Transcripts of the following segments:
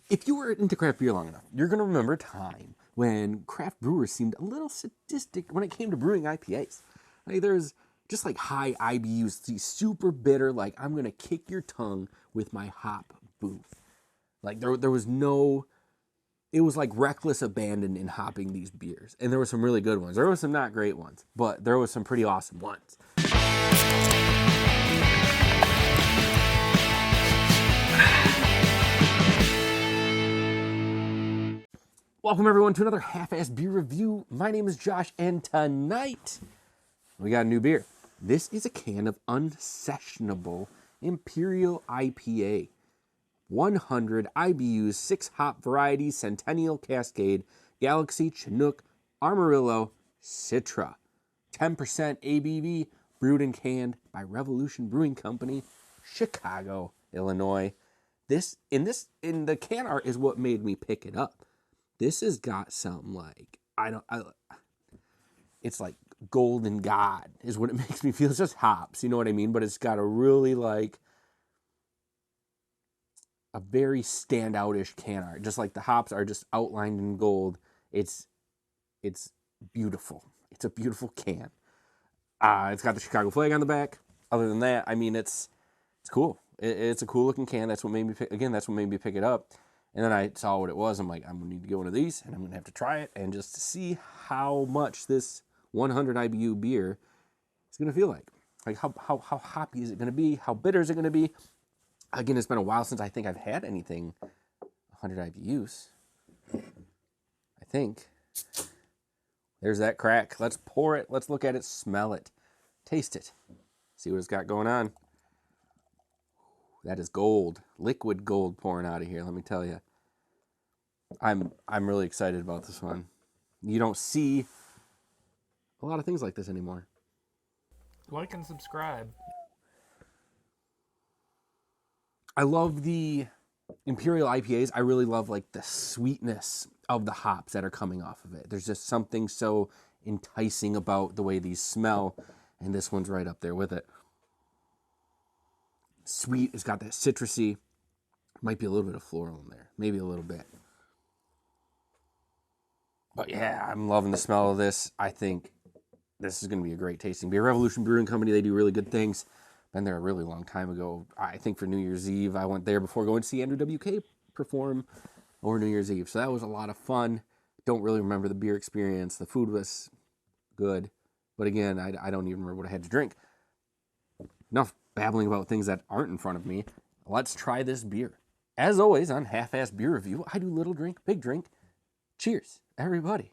If you were into craft beer long enough, you're going to remember a time when craft brewers seemed a little sadistic when it came to brewing IPAs. Like there's just like high IBUs, these super bitter, like I'm going to kick your tongue with my hop booth. Like there was no, it was like reckless abandon in hopping these beers. And there were some really good ones. There were some not great ones, but there was some pretty awesome ones. Welcome everyone to another half-assed beer review. My name is Josh, and tonight we got a new beer. This is a can of Unsessionable Imperial IPA. 100 IBUs, 6 hop varieties, Centennial, Cascade, Galaxy, Chinook, Amarillo, Citra. 10% ABV, brewed and canned by Revolution Brewing Company, Chicago, Illinois. In the can art is what made me pick it up. This has got some like, it's like golden god is what it makes me feel. It's just hops, you know what I mean? But it's got a really like, a very standout-ish can art. Just like the hops are just outlined in gold. It's beautiful. It's a beautiful can. It's got the Chicago flag on the back. Other than that, I mean, it's cool. It's a cool looking can. That's what made me pick it up. And then I saw what it was. I'm like, I'm going to need to get one of these, and I'm going to have to try it and just see how much this 100 IBU beer is going to feel like. Like, how hoppy is it going to be? How bitter is it going to be? Again, it's been a while since I think I've had anything 100 IBUs. I think. There's that crack. Let's pour it. Let's look at it. Smell it. Taste it. See what it's got going on. That is gold, liquid gold pouring out of here, let me tell you. I'm really excited about this one. You don't see a lot of things like this anymore. Like and subscribe. I love the Imperial IPAs. I really love like the sweetness of the hops that are coming off of it. There's just something so enticing about the way these smell, and this one's right up there with it. Sweet, it's got that citrusy, might be a little bit of floral in there, maybe a little bit. But yeah, I'm loving the smell of this. I think this is going to be a great tasting beer. Revolution Brewing Company, they do really good things. Been there a really long time ago. I think for New Year's Eve, I went there before going to see Andrew WK perform over New Year's Eve. So that was a lot of fun. Don't really remember the beer experience. The food was good. But again, I don't even remember what I had to drink. Enough babbling about things that aren't in front of me. Let's try this beer. As always, on Half-Assed Beer Review, I do little drink, big drink. Cheers, everybody.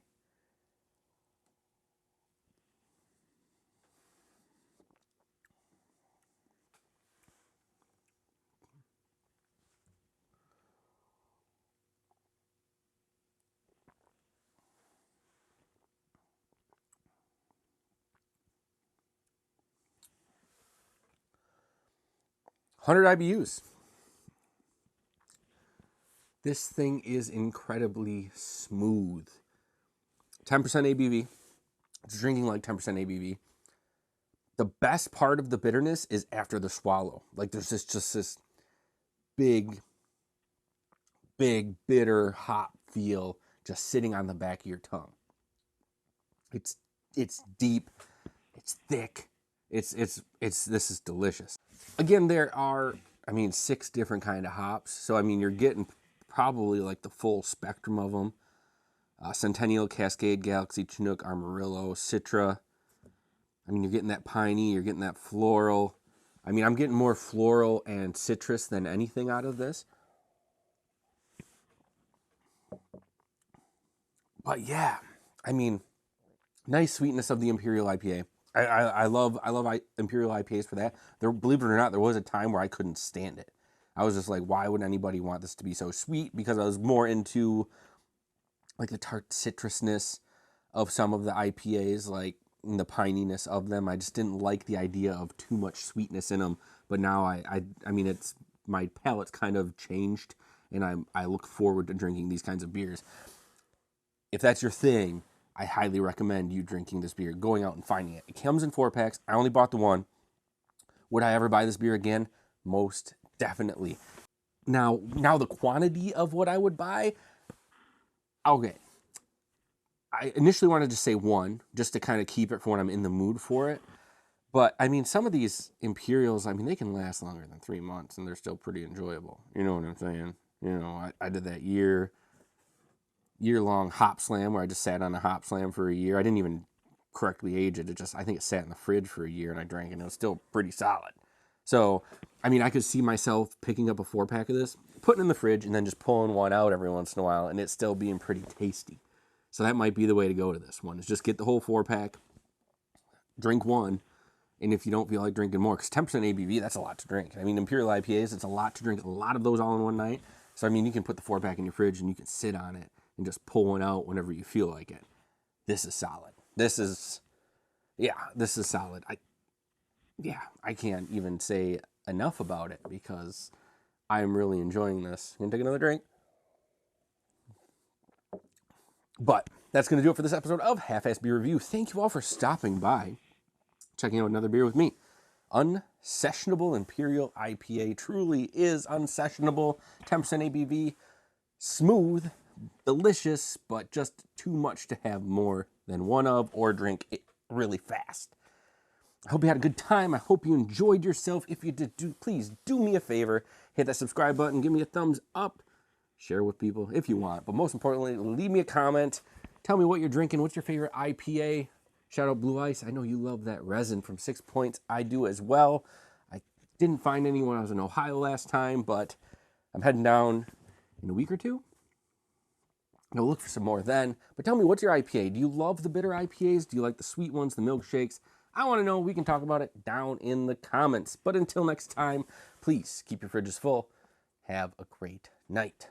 $100 IBUs. This thing is incredibly smooth. 10% ABV. It's drinking like 10% ABV. The best part of the bitterness is after the swallow. Like there's just this big bitter hop feel just sitting on the back of your tongue. It's deep. It's thick. This is delicious. Again, there are, 6 different kind of hops. So, you're getting probably like the full spectrum of them. Centennial, Cascade, Galaxy, Chinook, Amarillo, Citra. You're getting that piney, you're getting that floral. I'm getting more floral and citrus than anything out of this. But yeah, nice sweetness of the Imperial IPA. I love Imperial IPAs for that. Believe it or not, there was a time where I couldn't stand it. I was just like, why would anybody want this to be so sweet? Because I was more into like the tart citrusness of some of the IPAs, like the pininess of them. I just didn't like the idea of too much sweetness in them. But now it's my palate's kind of changed, and I look forward to drinking these kinds of beers. If that's your thing, I highly recommend you drinking this beer, going out and finding it. It comes in 4-packs. I only bought the one. Would I ever buy this beer again? Most definitely. Now the quantity of what I would buy, okay. I initially wanted to say one, just to kind of keep it for when I'm in the mood for it. But I mean, some of these Imperials, I mean, they can last longer than 3 months, and they're still pretty enjoyable. You know what I'm saying? You know, I did that year-long hop slam where I just sat on a hop slam for a year. I didn't even correctly age it. I think it sat in the fridge for a year, and I drank it, and it was still pretty solid. So, I mean, I could see myself picking up a 4-pack of this, putting it in the fridge, and then just pulling one out every once in a while, and it still being pretty tasty. So that might be the way to go to this one, is just get the whole 4-pack, drink one, and if you don't feel like drinking more, because 10% ABV, that's a lot to drink. I mean, Imperial IPAs, it's a lot to drink, a lot of those all in one night. So, I mean, you can put the 4-pack in your fridge, and you can sit on it and just pull one out whenever you feel like it. This is solid. This is solid. I can't even say enough about it because I'm really enjoying this. Gonna take another drink. But that's going to do it for this episode of Half-Ass Beer Review. Thank you all for stopping by, checking out another beer with me. Unsessionable Imperial IPA truly is unsessionable. 10% ABV, smooth, delicious, but just too much to have more than one of or drink it really fast. I hope you had a good time. I hope you enjoyed yourself. If you did, please do me a favor. Hit that subscribe button. Give me a thumbs up. Share with people if you want. But most importantly, leave me a comment. Tell me what you're drinking. What's your favorite IPA? Shout out Blue Ice. I know you love that resin from 6 Points. I do as well. I didn't find any when I was in Ohio last time, but I'm heading down in a week or two. I'll look for some more then. But tell me, what's your IPA? Do you love the bitter IPAs? Do you like the sweet ones, the milkshakes? I want to know. We can talk about it down in the comments. But until next time, please keep your fridges full. Have a great night.